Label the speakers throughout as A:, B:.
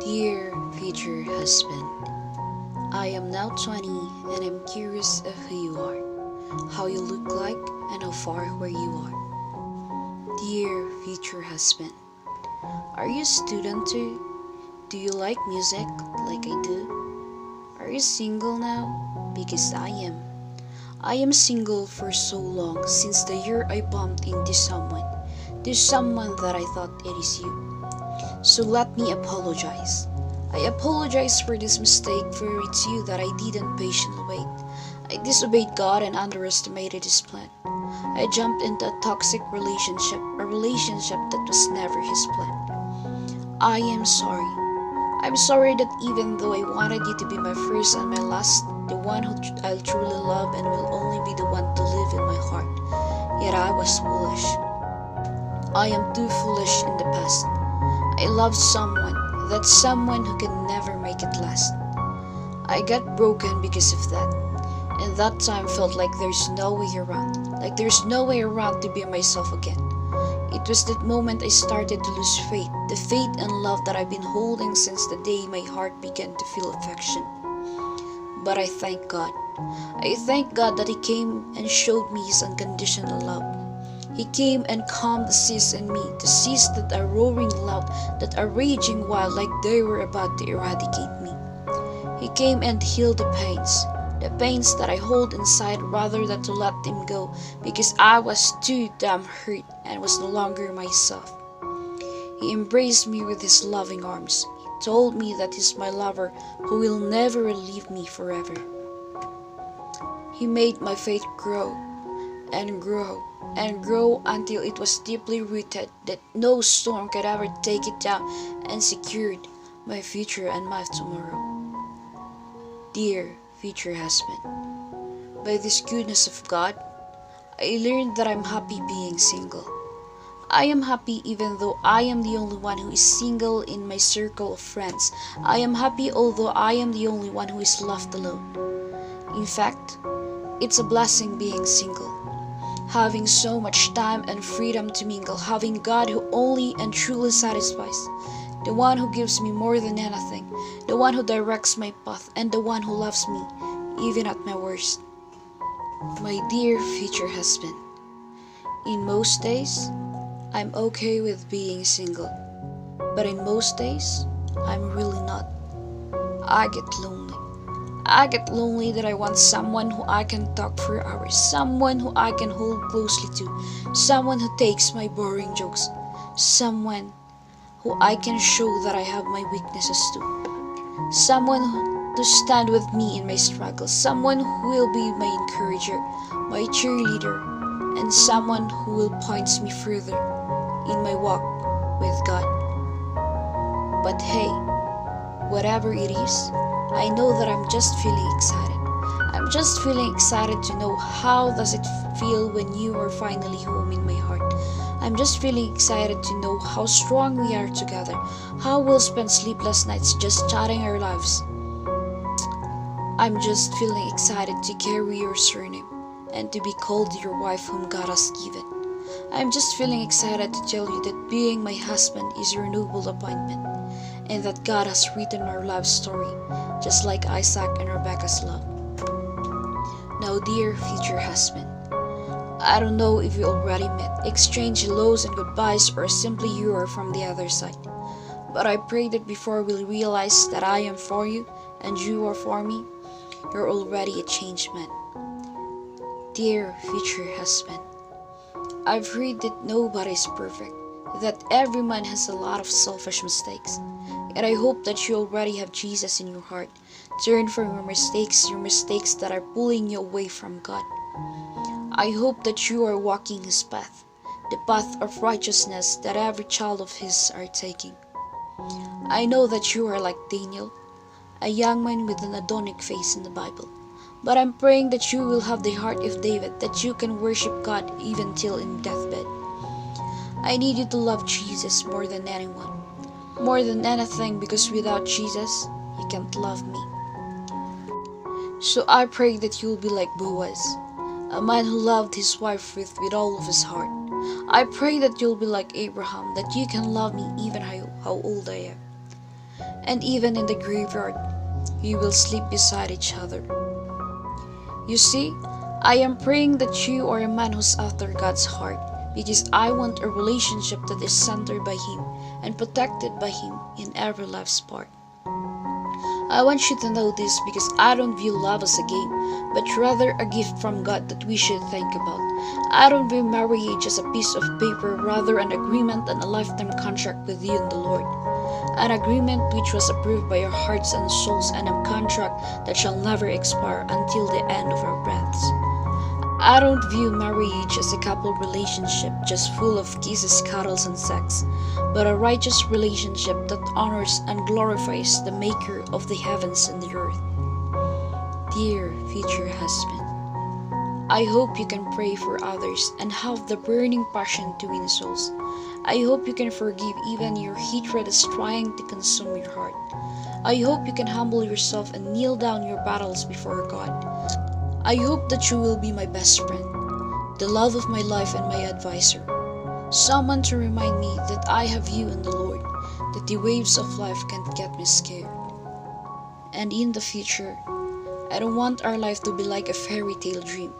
A: Dear future husband, I am now 20 and I'm curious of who you are, how you look like, and how far where you are. Dear future husband, are you a student too? Do you like music like I do? Are you single now? Because I am. I am single for so long since the year I bumped into someone that I thought it is you. So let me apologize. I apologize for this mistake, for it's you that I didn't patiently wait. I disobeyed God and underestimated His plan. I jumped into a toxic relationship, a relationship that was never His plan. I am sorry. I'm sorry that even though I wanted you to be my first and my last, the one who I'll truly love and will only be the one to live in my heart, yet I was foolish. I am too foolish in the past. I loved someone, that someone who can never make it last. I got broken because of that, and that time felt like there's no way around to be myself again. It was that moment I started to lose faith, the faith and love that I've been holding since the day my heart began to feel affection. But I thank God. I thank God that He came and showed me His unconditional love. He came and calmed the seas in me, the seas that are roaring loud, that are raging wild like they were about to eradicate me. He came and healed the pains that I hold inside rather than to let them go because I was too damn hurt and was no longer myself. He embraced me with His loving arms. He told me that He's my lover who will never leave me forever. He made my faith grow and grow and grow until it was deeply rooted that no storm could ever take it down, and secured my future and my tomorrow. Dear future husband, by this goodness of God, I learned that I'm happy being single. I am happy even though I am the only one who is single in my circle of friends. I am happy although I am the only one who is left alone. In fact, it's a blessing being single. Having so much time and freedom to mingle, having God who only and truly satisfies, the one who gives me more than anything, the one who directs my path, and the one who loves me, even at my worst. My dear future husband, in most days, I'm okay with being single, but in most days, I'm really not. I get lonely. I get lonely that I want someone who I can talk for hours, someone who I can hold closely to, someone who takes my boring jokes, someone who I can show that I have my weaknesses to, someone to stand with me in my struggles, someone who will be my encourager, my cheerleader, and someone who will point me further in my walk with God. But hey, whatever it is, I know that I'm just feeling excited. I'm just feeling excited to know how does it feel when you are finally home in my heart. I'm just feeling excited to know how strong we are together, how we'll spend sleepless nights just chatting our lives. I'm just feeling excited to carry your surname and to be called your wife whom God has given. I'm just feeling excited to tell you that being my husband is your noble appointment, and that God has written our love story, just like Isaac and Rebecca's love. Now, dear future husband, I don't know if you already met, exchanged hellos and goodbyes, or simply you are from the other side. But I pray that before we realize that I am for you and you are for me, you're already a changed man. Dear future husband, I've heard that nobody is perfect, that every man has a lot of selfish mistakes. And I hope that you already have Jesus in your heart. Turn from your mistakes that are pulling you away from God. I hope that you are walking His path, the path of righteousness that every child of His are taking. I know that you are like Daniel, a young man with an Adonic face in the Bible. But I'm praying that you will have the heart of David, that you can worship God even till in deathbed. I need you to love Jesus more than anyone, more than anything, because without Jesus, you can't love me. So I pray that you'll be like Boaz, a man who loved his wife with all of his heart. I pray that you'll be like Abraham, that you can love me even how old I am. and even in the graveyard, you will sleep beside each other. You see, I am praying that you are a man who's after God's heart, because I want a relationship that is centered by Him and protected by Him in every life's part. I want you to know this because I don't view love as a game, but rather a gift from God that we should think about. I don't view marriage as a piece of paper, rather an agreement and a lifetime contract with you and the Lord. An agreement which was approved by our hearts and souls, and a contract that shall never expire until the end of our breaths. I don't view marriage as a couple relationship just full of kisses, cuddles, and sex, but a righteous relationship that honors and glorifies the Maker of the heavens and the earth. Dear future husband, I hope you can pray for others and have the burning passion to win souls. I hope you can forgive even your hatred is trying to consume your heart. I hope you can humble yourself and kneel down your battles before God. I hope that you will be my best friend, the love of my life and my advisor, someone to remind me that I have you in the Lord, that the waves of life can't get me scared. And in the future, I don't want our life to be like a fairy tale dream.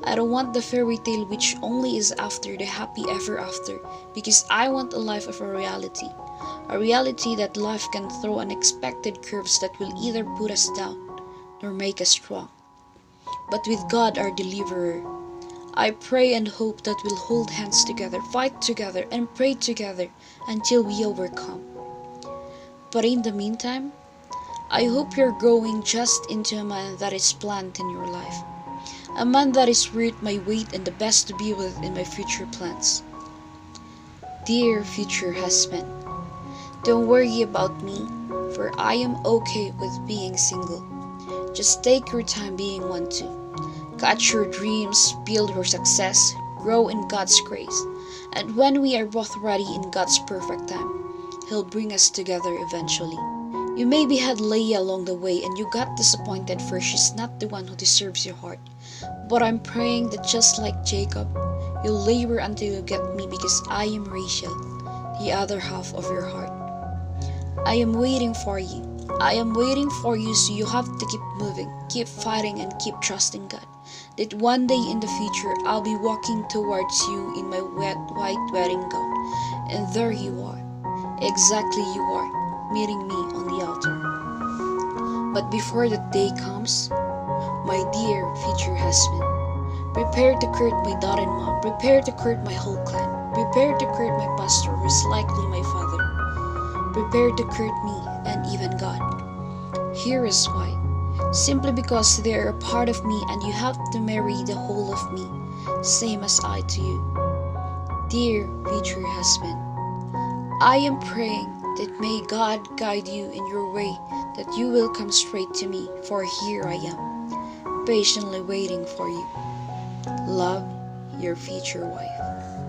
A: I don't want the fairy tale which only is after the happy ever after, because I want a life of a reality that life can throw unexpected curves that will either put us down nor make us strong. But with God our deliverer, I pray and hope that we'll hold hands together, fight together, and pray together until we overcome. But in the meantime, I hope you're growing just into a man that is planned in your life. A man that is worth my weight and the best to be with in my future plans. Dear future husband, don't worry about me, for I am okay with being single. Just take your time being one too. Catch your dreams, build your success, grow in God's grace. And when we are both ready in God's perfect time, He'll bring us together eventually. You maybe had Leah along the way and you got disappointed for she's not the one who deserves your heart. But I'm praying that just like Jacob, you'll labor until you get me, because I am Rachel, the other half of your heart. I am waiting for you. I am waiting for you, so you have to keep moving, keep fighting, and keep trusting God. That one day in the future, I'll be walking towards you in my wet white wedding gown. And there you are. Exactly you are, meeting me on the altar. But before that day comes, my dear future husband, prepare to court my daughter-in-law, prepare to court my whole clan, prepare to court my pastor, who is likely my father, prepare to court me and even God. Here is why. Simply because they are a part of me and you have to marry the whole of me, same as I to you. Dear future husband, I am praying that may God guide you in your way, that you will come straight to me, for here I am, patiently waiting for you. Love, your future wife.